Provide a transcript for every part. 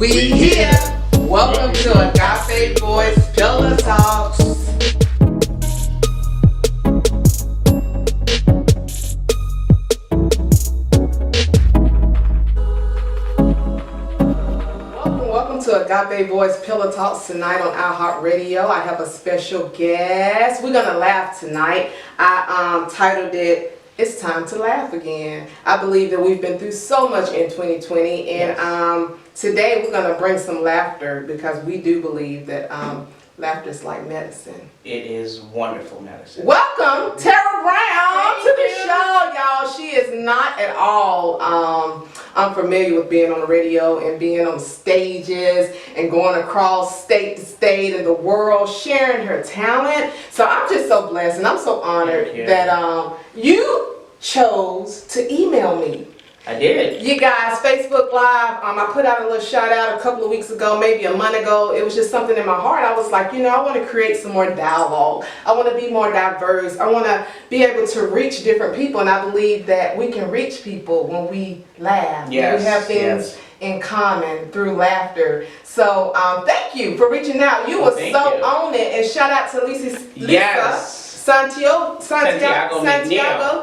We here. Welcome to Agape Boys Pillow Talks. Welcome to Agape Boys Pillow Talks tonight on iHeartRadio. I have a special guest. We're gonna laugh tonight. I titled it "It's Time to Laugh Again." I believe that we've been through so much in 2020, and today we're gonna bring some laughter because we do believe that laughter is like medicine. It is wonderful medicine. Welcome, Tara Brown, to the show, y'all. She is not at all unfamiliar with being on the radio and being on stages and going across state to state in the world, sharing her talent. So I'm just so blessed and I'm so honored that you chose to email me. I did. You guys, Facebook Live, I put out a little shout out a couple of weeks ago, maybe a month ago. It was just something in my heart. I was like, I want to create some more dialogue. I want to be more diverse. I want to be able to reach different people. And I believe that we can reach people when we laugh. Yes, we have things in common through laughter. So thank you for reaching out. You were so on it. And shout out to Lisa. Santiago.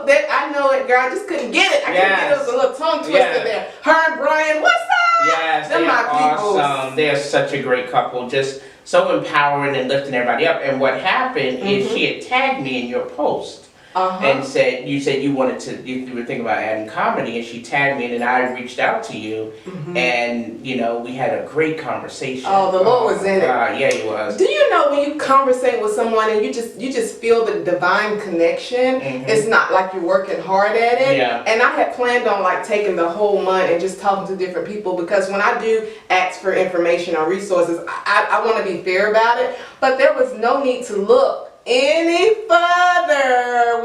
That I know it, girl. I just couldn't get it. I couldn't get it. It was a little tongue twister there. Her and Brian, what's up? Yes, they're awesome. They're such a great couple. Just so empowering and lifting everybody up. And what happened is she had tagged me in your post. And said you wanted to, you were thinking about adding comedy, and she tagged me, and then I reached out to you, and we had a great conversation. Oh, the Lord was in it. Yeah, he was. Do you know when you conversate with someone and you just feel the divine connection? It's not like you're working hard at it. Yeah. And I had planned on taking the whole month and just talking to different people, because when I do ask for information or resources, I want to be fair about it. But there was no need to look any further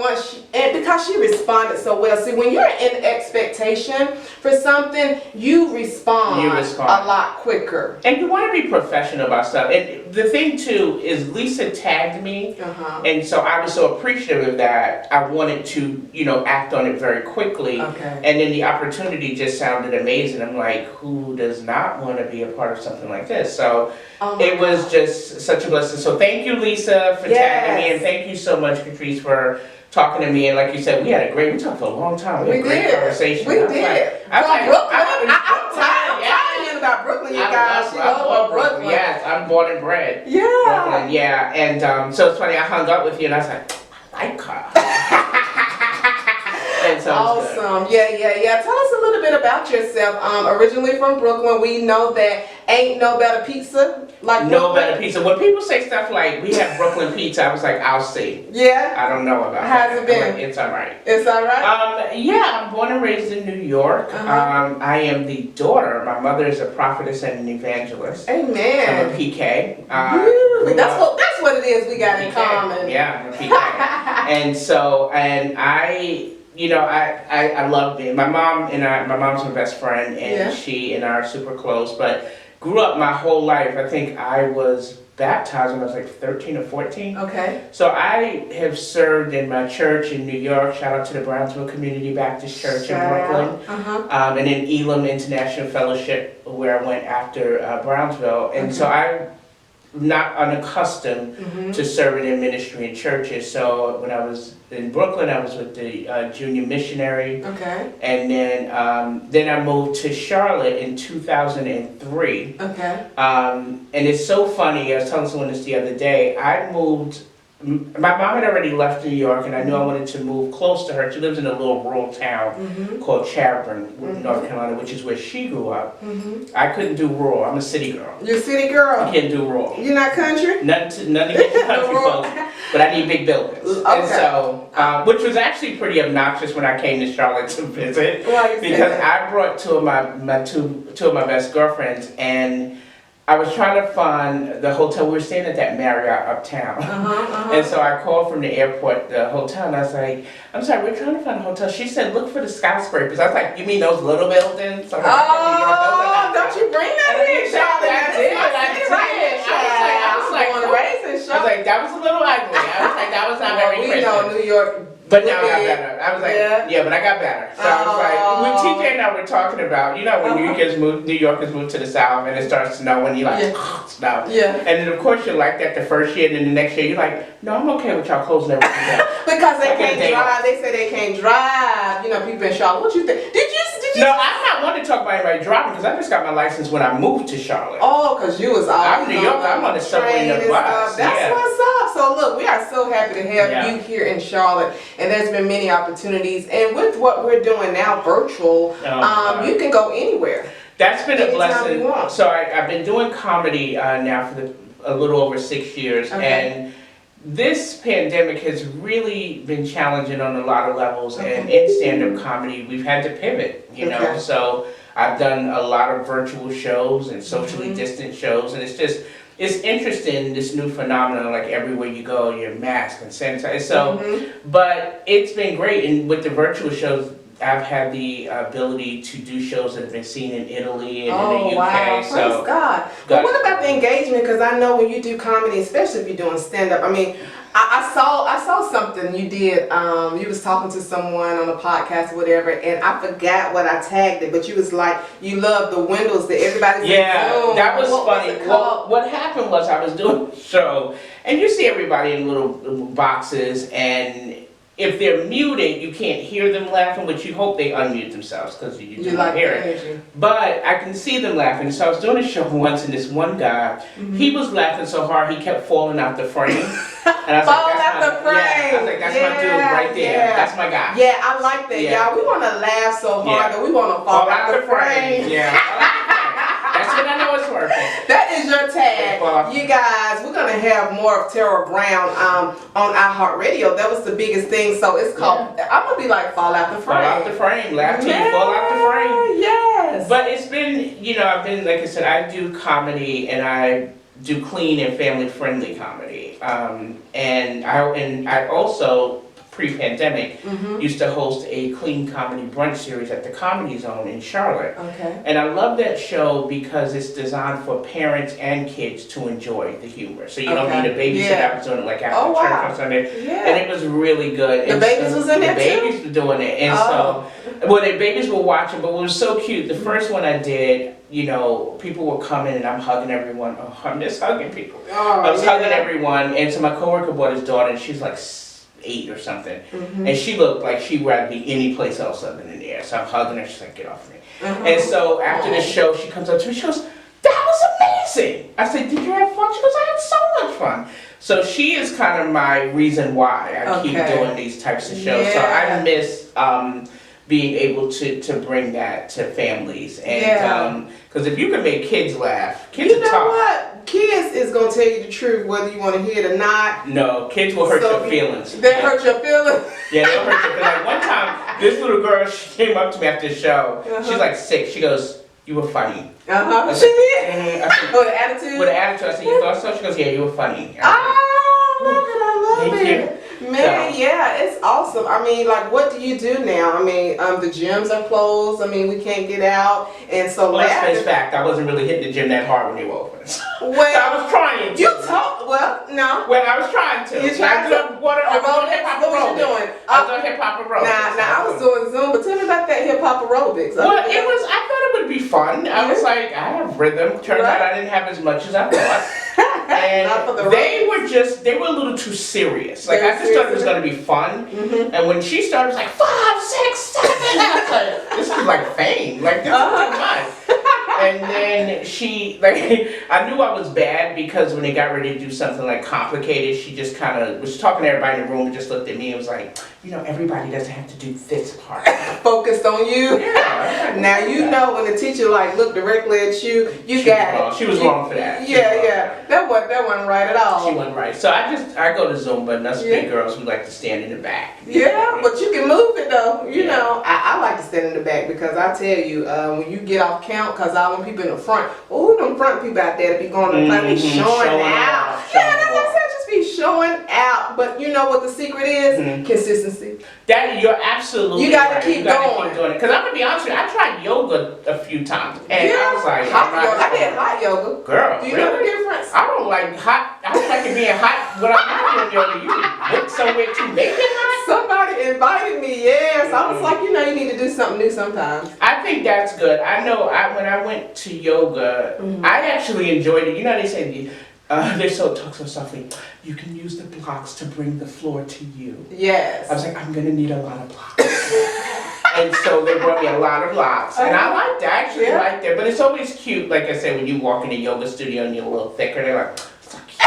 because she responded so well. See, when you're in expectation for something, you respond a lot quicker. And you want to be professional about stuff. And the thing too is Lisa tagged me, and so I was so appreciative of that. I wanted to, act on it very quickly. And then the opportunity just sounded amazing. I'm like, who does not want to be a part of something like this? So it was just such a blessing. So thank you, Lisa, for tagging me, and thank you so much, Katris, for talking to me. And like you said, we talked for a long time. We had a great conversation. We did. From Brooklyn. I'm tired about Brooklyn, you guys. I love Brooklyn. Yes, I'm born and bred. Yeah. Brooklyn, yeah. And so it's funny, I hung up with you and I was like, I like her. So awesome. Yeah. Tell us a little bit about yourself. Originally from Brooklyn, we know that ain't no better pizza like No better pizza. When people say stuff like, we have Brooklyn pizza, I was like, I'll see. Yeah? I don't know about How's it been? Like, it's all right. It's all right? Yeah, I'm born and raised in New York. I am the daughter. My mother is a prophetess and an evangelist. Amen. I'm a PK. That's what it is we got in common. Yeah, I'm a PK. I love being, my mom's my best friend, and she and I are super close, but grew up my whole life. I think I was baptized when I was like 13 or 14. Okay. So I have served in my church in New York. Shout out to the Brownsville Community Baptist Church in Brooklyn. And then Elam International Fellowship, where I went after Brownsville. And so I'm not unaccustomed to serving in ministry in churches. So when I was in Brooklyn, I was with the junior missionary. Okay. And then I moved to Charlotte in 2003. Okay. And it's so funny, I was telling someone this the other day, my mom had already left New York, and I knew I wanted to move close to her. She lives in a little rural town called Chadbourne, North Carolina, which is where she grew up. I couldn't do rural. I'm a city girl. You're a city girl? I can't do rural. You're not country? None against country folks, but I need big buildings. Okay. And so, which was actually pretty obnoxious when I came to Charlotte to visit, because I brought two of my best girlfriends, and I was trying to find the hotel. We were staying at that Marriott uptown. And so I called from the airport, the hotel, and I was like, I'm sorry, we're trying to find a hotel. She said, look for the skyscrapers. I was like, you mean those little buildings? Don't you bring that in, Charlotte? I did. I was like, that was a little ugly. I was like, that was not very Christian. We know New York But now I got better. I was like, yeah, but I got better. So I was like, when TJ and I were talking about, you know, when New Yorkers move to the South and it starts snowing, you're like, snow. Yeah. And then of course you're like that the first year, and then the next year you're like, no, I'm okay with y'all closing everything down. Because they can't drive. They say they can't drive. You know, people in Charlotte. What you think? Did you? No, I'm not one to talk about anybody driving because I just got my license when I moved to Charlotte. Oh, because you was all I'm New York. I'm on the subway and the bus. That's what's up. So look, we are so happy to have you here in Charlotte, and there's been many opportunities. And with what we're doing now, virtual, you can go anywhere. That's been a blessing. So I've been doing comedy now for a little over 6 years, and this pandemic has really been challenging on a lot of levels, and in stand-up comedy, we've had to pivot, you know, so I've done a lot of virtual shows and socially distant shows, and it's interesting, this new phenomenon, like everywhere you go, you're masked and sanitized, so, but it's been great, and with the virtual shows, I've had the ability to do shows that have been seen in Italy and in the UK. Wow. So praise God. But what about the engagement? Because I know when you do comedy, especially if you're doing stand-up, I mean, I saw something you did. You was talking to someone on a podcast or whatever, and I forgot what I tagged it, but you was like, you love the windows that everybody's that was funny. Well, what happened was I was doing a show, and you see everybody in little boxes, and if they're muted, you can't hear them laughing, but you hope they unmute themselves because you don't hear it. But I can see them laughing. So I was doing a show once, and this one guy, he was laughing so hard he kept falling out the frame. And I was like, that's my dude right there. That's my guy. Yeah, I like that, y'all. We want to laugh so hard that we want to fall out the frame. That's when I know it's working. That is your tag. You guys, we're going to have more of Tara Brown on iHeartRadio. That was the biggest thing. So it's called, I'm going to be like, fall out the frame. Fall out the frame. Laugh till you fall out the frame. Yes. But it's been, you know, I've been, like I said, I do comedy and I do clean and family-friendly comedy. And I also, pre-pandemic, used to host a clean comedy brunch series at the Comedy Zone in Charlotte. And I love that show because it's designed for parents and kids to enjoy the humor. So you don't need a babysitter. I was doing it like after church on Sunday. And it was really good. The babies was in there too? The babies were doing it. And so, well, the babies were watching, but it was so cute. The first one I did, you know, people were coming and I'm hugging everyone. Oh, I'm just hugging people. I was hugging everyone. And so my coworker brought his daughter, and she's like 8 or something, and she looked like she'd rather be any place else other than there. So I'm hugging her. She's like, "Get off me!" And so after the show, she comes up to me. She goes, "That was amazing." I said, "Did you have fun?" She goes, "I had so much fun." So she is kind of my reason why I keep doing these types of shows. So I miss being able to bring that to families, and because if you can make kids laugh, kids are tough. You know what? Kids is gonna tell you the truth whether you want to hear it or not. No, kids will hurt your feelings. They hurt your feelings. Yeah, they'll hurt your feelings. Like one time, this little girl, she came up to me after the show. She's like 6. She goes, "You were funny." She did. With an attitude. With an attitude. I said, "You thought so?" She goes, "Yeah, you were funny." I love it. Man, it's awesome. I mean, like, what do you do now? I mean, the gyms are closed. I mean, we can't get out, and so. Well, let's face fact, I wasn't really hitting the gym that hard when they were open. Well, so I was trying to. No. Well, I was trying to. You tried to? What was you doing? I was doing hip hop aerobics. Now I was doing Zumba. Tell me about that hip hop aerobics. Well, I thought it would be fun. I was like, I have rhythm. Turns out I didn't have as much as I thought. And they were a little too serious. Like, I just thought it was going to be fun. And when she started, it was like, 5, 6, 7. I was like, this is like fame. Like, this is too much. And then she, like, I knew I was bad because when they got ready to do something like complicated, she just kind of was talking to everybody in the room and just looked at me and was like, you know, everybody doesn't have to do this part. Focused on you. Yeah. Now you know when the teacher like looked directly at you, you got it. She was wrong for that. Yeah. That wasn't right at all. She wasn't right. So I go to Zumba, and us big girls, we like to stand in the back. Yeah, but you can move it though. You know, I like to stand in the back because I tell you, when you get off count, because all them people in the front, them front people out there to be going to play, be showing out. Yeah, that's what I said, just be showing out. But you know what the secret is? Consistency. That you're absolutely You gotta right. keep You gotta going. keep doing it. Because I'm gonna be honest with you, I tried yoga a few times, and I was like, hot yoga. I did hot yoga. Girl, do you know the really? difference? I don't like hot. I don't like it being hot when I'm not doing yoga. You can look somewhere to make it hot. Somebody invited me. Yes, I was like, you need to do something new sometimes. I think that's good. I know. When I went to yoga, I actually enjoyed it. You know, they say they talk so softly. You can use the blocks to bring the floor to you. Yes. I was like, I'm gonna need a lot of blocks. And so they brought me a lot of blocks, and I liked it. I actually liked it. But it's always cute, like I said, when you walk in a yoga studio and you're a little thicker. They're like, so cute.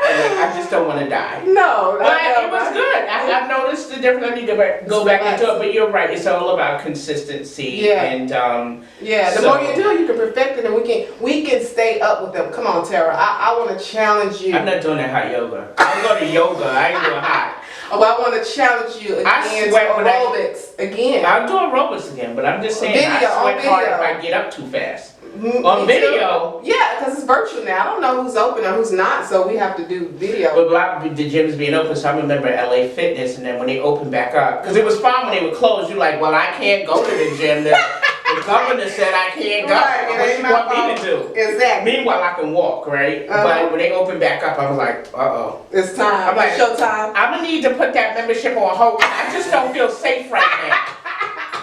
I just don't want to die. No, but it was good. I've noticed the difference. I need to go back into it. But you're right. It's all about consistency. Yeah. And the more you do, you can perfect it, and we can stay up with them. Come on, Tara. I want to challenge you. I'm not doing that hot yoga. I'll go to yoga. I ain't doing hot. Oh, well, I want to challenge you again to aerobics again. I'll do aerobics again, but I'm just saying I sweat hard if I get up too fast. On video? Yeah, because it's virtual now. I don't know who's open or who's not, so we have to do video. But the gym's being open, so I remember LA Fitness, and then when they opened back up, because it was fine when they were closed, you're like, well, I can't go to the gym. The governor said I can't go. Right, what you want me to do? Exactly. Meanwhile, I can walk, right? But when they opened back up, I was like, uh-oh. It's time. I'm like, showtime. I'm going to need to put that membership on hold. I just don't feel safe right now.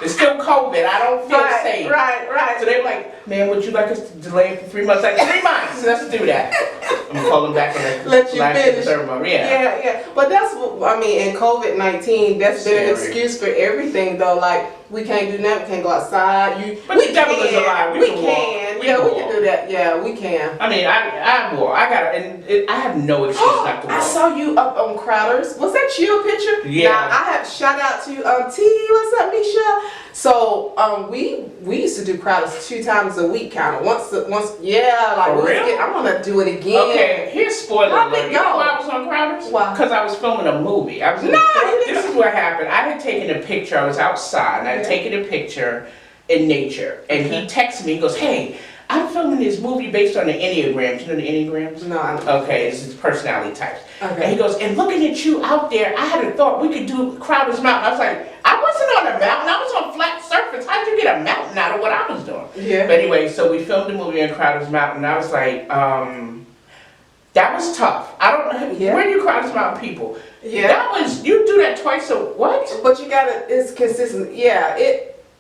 It's still COVID. I don't feel safe. Right. So they were like, man, would you like us to delay it for 3 months? Like, 3 months. Let's do that. I'm going to call them back in the let you last finish. Third month. Yeah. But that's what, in COVID-19, that's been an excuse for everything, though. Like, we can't do that. We can't go outside. But the devil is a lie. We can walk. Yeah, we can do that. Yeah, we can. I mean, I walk. I have no excuse not to walk. I saw you up on Crowders. Was that your picture? Yeah. Now, I have shout out to T. What's up, Misha? So we used to do Crowders 2 times a week, kind of. Once. Yeah, like for real? I'm gonna do it again. Okay, here's spoiler alert. You know why I was on Crowders? Why? Because I was filming a movie. This is what happened. I had taken a picture. I was outside, and I had taken a picture in nature, and he texted me. He goes, "Hey, I'm filming this movie based on the Enneagrams. You know the Enneagrams? No, I don't. Okay, it's personality types. Okay. And he goes, and looking at you out there, I had a thought we could do Crowder's Mountain. I was like, I wasn't on a mountain. I was on flat surface. How'd you get a mountain out of what I was doing? Yeah. But anyway, so we filmed the movie on Crowder's Mountain, and I was like, that was tough. I don't know. Yeah. Where are you Crowder's Mountain people? Yeah. That was, you do that twice a what? But you gotta, it's consistent. Yeah,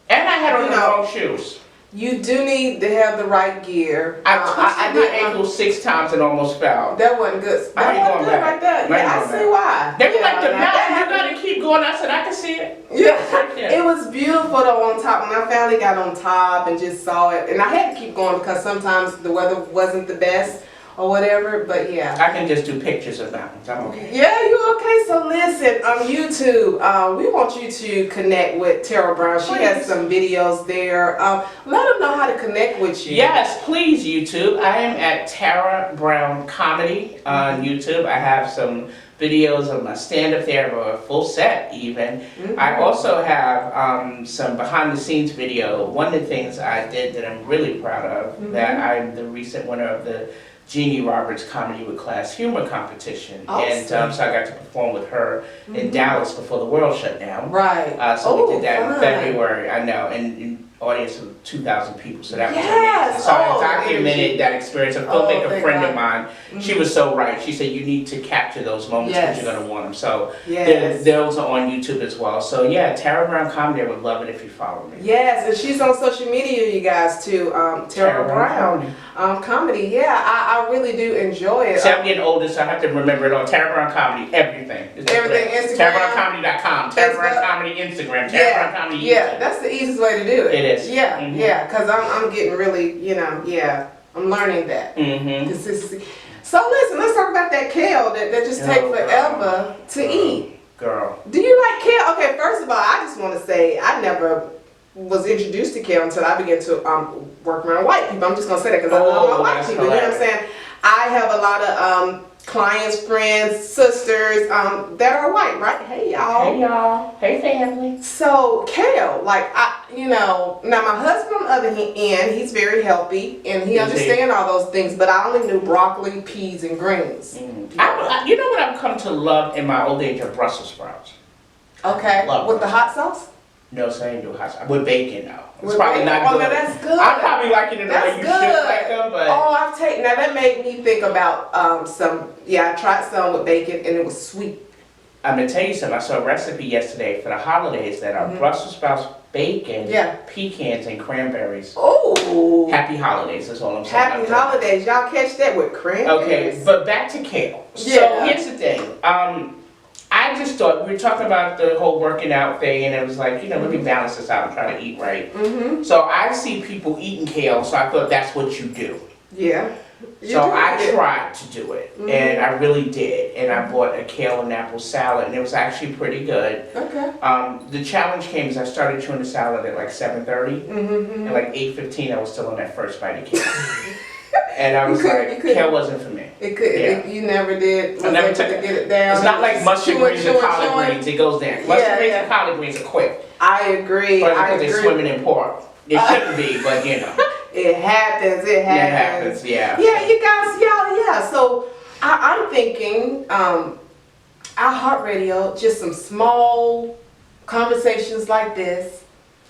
And I had on the wrong shoes. You do need to have the right gear. I twisted my ankle 6 times and almost fell. That wasn't good. I ain't going back. Like that. Yeah, I see why. They were like, the mountain, you gotta keep going. I said, I can see it. Yeah. It was beautiful though on top. When I finally got on top and just saw it, and I had to keep going because sometimes the weather wasn't the best or whatever, but yeah. I can just do pictures of mountains. I'm okay. Yeah, you okay? So listen, on YouTube, we want you to connect with Tara Brown. She has some videos there. Let them know how to connect with you. Yes, please, YouTube. I am at Tara Brown Comedy on YouTube. I have some videos of my stand-up there, or a full set even. I also have some behind-the-scenes video. One of the things I did that I'm really proud of, that I'm the recent winner of the Jeannie Roberts Comedy with Class Humor competition. Awesome. And so I got to perform with her in Dallas before the world shut down. Right. So we did that in fun. February, I know, and an audience of 2,000 people, so that was Yes. amazing. So I documented that experience. A filmmaker thank friend God. of mine, she was so right. She said, you need to capture those moments because you're going to want them. So those are on YouTube as well. So yeah, Tara Brown Comedy, I would love it if you follow me. Yes, and she's on social media, you guys, too. Tara Brown Comedy. Yeah, I really do enjoy it. See, I'm getting older, so I have to remember it all. Tara Brown Comedy, everything. Everything, Instagram. TaraBrownComedy.com. Tara Brown Comedy Instagram. Tara Brown Comedy YouTube. Yeah, that's the easiest way to do it. It is. Yeah, because I'm getting really, I'm learning that. Consistency. So listen, let's talk about that kale that just take forever to eat. Girl. Do you like kale? Okay, first of all, I just want to say I never was introduced to kale until I began to work around white people. I'm just going to say that because I love my white people. You know what I'm saying? I have a lot of clients, friends, sisters that are white, right? Hey y'all. Hey y'all. Hey family. So kale, like now my husband on the other end, he's very healthy and he understands all those things, but I only knew broccoli, peas, and greens. You know what I've come to love in my old age are Brussels sprouts. Okay. With the hot sauce? No, so I ain't do hot sauce. With bacon though. It's With probably bacon? not good. Oh, no, that's good. I'm probably liking it the way you should like them, but I've taken now. That made me think about I tried some with bacon and it was sweet. I'm gonna tell you something. I saw a recipe yesterday for the holidays that are Brussels sprouts, bacon, pecans, and cranberries. Oh! Happy holidays. That's all I'm saying. Happy holidays. Y'all catch that with cranberries. Okay, but back to kale. So here's the thing. I just thought we were talking about the whole working out thing, and it was like, let me balance this out and try to eat right. So I see people eating kale, so I thought that's what you do. Yeah. So I tried to do it, and I really did. And I bought a kale and apple salad, and it was actually pretty good. Okay. The challenge came as I started chewing the salad at like 7:30, and like 8:15 I was still on that first bite of kale. And I was like, kale wasn't for me. It could. Yeah. You never did. I never took to get it down. It's not like mustard greens and collard greens. It goes down. Mustard greens and collard greens are quick. I agree. Because they're swimming in pork. They shouldn't be, but It happens. It happens. Yeah. Yeah, you guys. Yeah. So I'm thinking, iHeartRadio, just some small conversations like this.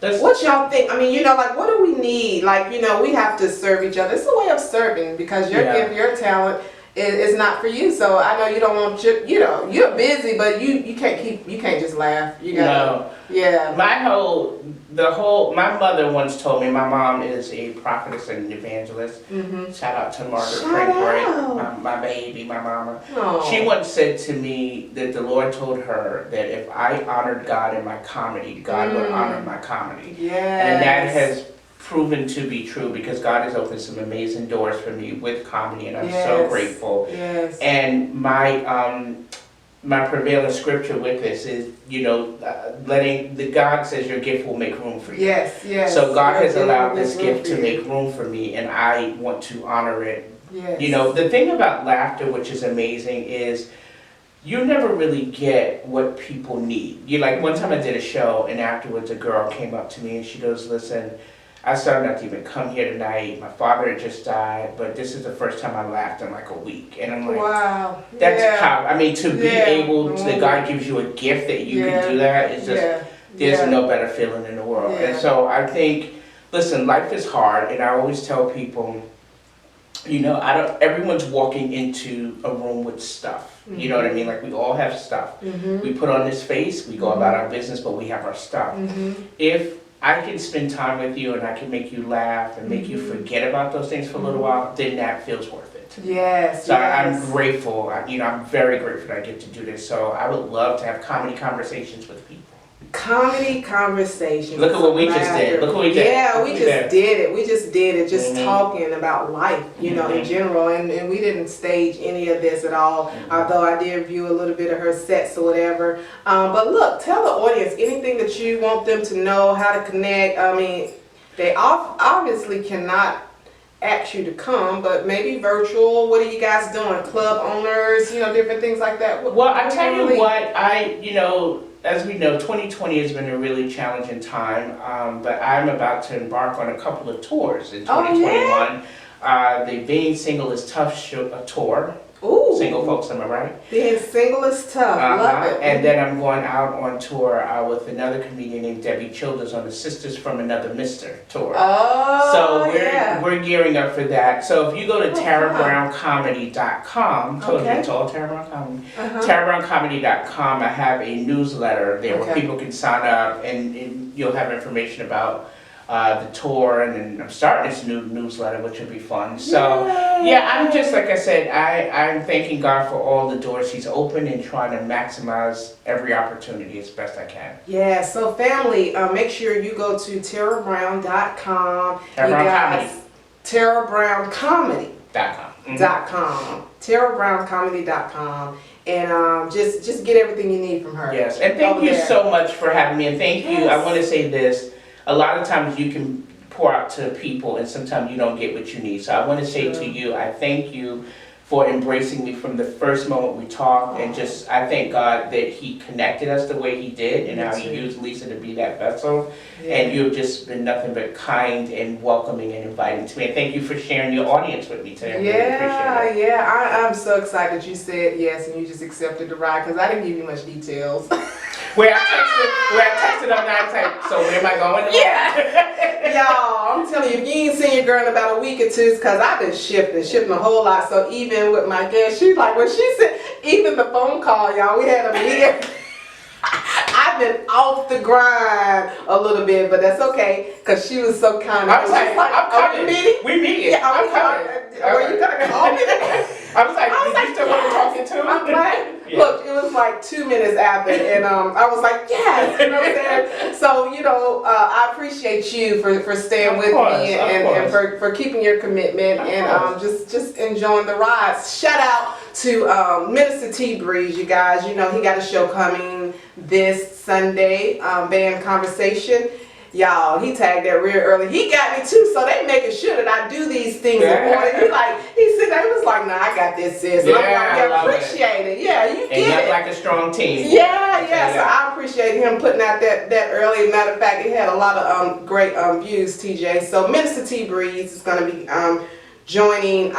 What y'all think? I mean, like, what do we need? Like, we have to serve each other. It's a way of serving because your gift, your talent is not for you. So I know you don't want you're busy, but you can't just laugh. You gotta, my mother once told me, my mom is a prophetess and an evangelist. Shout out to Margaret Frank, my baby, my mama. Aww. She once said to me that the Lord told her that if I honored God in my comedy, God would honor my comedy. Yes. And that has proven to be true because God has opened some amazing doors for me with comedy, and I'm so grateful. Yes. And my prevailing scripture with this is, God says your gift will make room for you. Yes. So God has allowed this gift to make room for me, and I want to honor it. Yes. The thing about laughter, which is amazing, is you never really get what people need. One time I did a show, and afterwards a girl came up to me and she goes, "Listen, I started not to even come here tonight. My father had just died, but this is the first time I laughed in like a week." And I'm like, wow. That's how, to be able to, that God gives you a gift that you can do that, it's just, there's no better feeling in the world. And so I think, listen, life is hard, and I always tell people, everyone's walking into a room with stuff. You know what I mean? Like, we all have stuff. We put on this face, we go about our business, but we have our stuff. If I can spend time with you and I can make you laugh and make you forget about those things for a little while, then that feels worth it. Yes. So I'm grateful. I'm very grateful that I get to do this. So I would love to have comedy conversations with people. Comedy conversations. Look at what we just did. Look what we did. Yeah, we just did it. We just did it. Just talking about life, in general. And we didn't stage any of this at all. Although I did view a little bit of her sets or whatever. But look, tell the audience anything that you want them to know, how to connect. I mean, they obviously cannot ask you to come, but maybe virtual. What are you guys doing? Club owners, different things like that. Well, I tell you what, as we know, 2020 has been a really challenging time, but I'm about to embark on a couple of tours in 2021. The Being Single is Tough tour. Ooh. Single folks, am I right? Being single is tough. Love it. And then I'm going out on tour with another comedian named Debbie Childers on the Sisters from Another Mister tour. Oh, so we're gearing up for that. So if you go to TaraBrownComedy.com, told you it's all Tara Brown Comedy. TaraBrownComedy.com, I have a newsletter there where people can sign up, and you'll have information about the tour, and then I'm starting this new newsletter, which will be fun. So I'm just, like I said, I'm thanking God for all the doors He's opened and trying to maximize every opportunity as best I can. Yeah, so family, make sure you go to TaraBrown.com. TaraBrownComedy.com. TaraBrownComedy.com. And just get everything you need from her. Yes, and thank you so much for having me. And thank you, I want to say this. A lot of times you can pour out to people and sometimes you don't get what you need. So I want to say to you, I thank you for embracing me from the first moment we talked, and just, I thank God that He connected us the way He did, and how He used Lisa to be that vessel. And you've just been nothing but kind and welcoming and inviting to me. And thank you for sharing your audience with me today. I really appreciate it. I'm so excited you said yes and you just accepted the ride, because I didn't give you much details. Where I texted up now, I was like, so where am I going? Yeah. Y'all, I'm telling you, if you ain't seen your girl in about a week or two, it's because I've been shifting a whole lot. So even with my guest, she's like, when she said, even the phone call, y'all, we had a meeting. I've been off the grind a little bit, but that's okay, because she was so kind. I was like, I'm coming. We meeting. Yeah, I'm coming. Were you going to call me? I was like, did you still want to talk to him? I'm glad. Yeah. Look, it was like 2 minutes after, and I was like, yes, you know what I'm saying? So, you know, I appreciate you for staying with me and for keeping your commitment and just enjoying the rides. Shout out to Minister T Breeze, you guys. You know, he got a show coming this Sunday, Band Conversation. Y'all, he tagged that real early. He got me too, so they making sure that I do these things in order. He said, they was like, nah, I got this, sis. And I'm like, yeah, appreciate it. Yeah, you get it. And like a strong team. Yeah, so I appreciate him putting out that early. Matter of fact, it had a lot of great views, TJ. So Minister T Breeze is going to be joining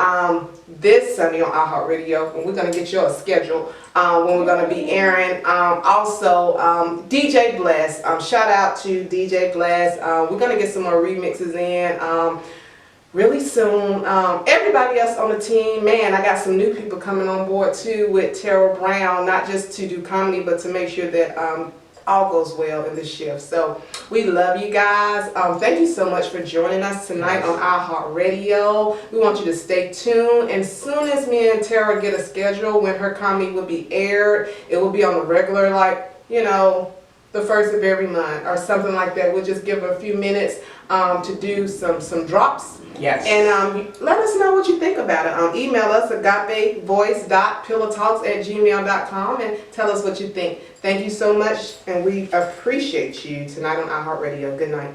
this Sunday on iHeartRadio, and we're going to get you a schedule when we're going to be airing. Also, DJ Bless, shout out to DJ Bless. We're going to get some more remixes in really soon. Everybody else on the team, man, I got some new people coming on board too with Tara Brown, not just to do comedy, but to make sure that all goes well in the shift. So we love you guys. Thank you so much for joining us tonight on iHeartRadio. We want you to stay tuned. And as soon as me and Tara get a schedule when her comedy will be aired, it will be on the regular, like, you know, the first of every month or something like that. We'll just give her a few minutes to do some drops. Yes. And let us know what you think about it. Email us at agapevoice.pillowtalks@gmail.com and tell us what you think. Thank you so much, and we appreciate you tonight on iHeartRadio. Good night.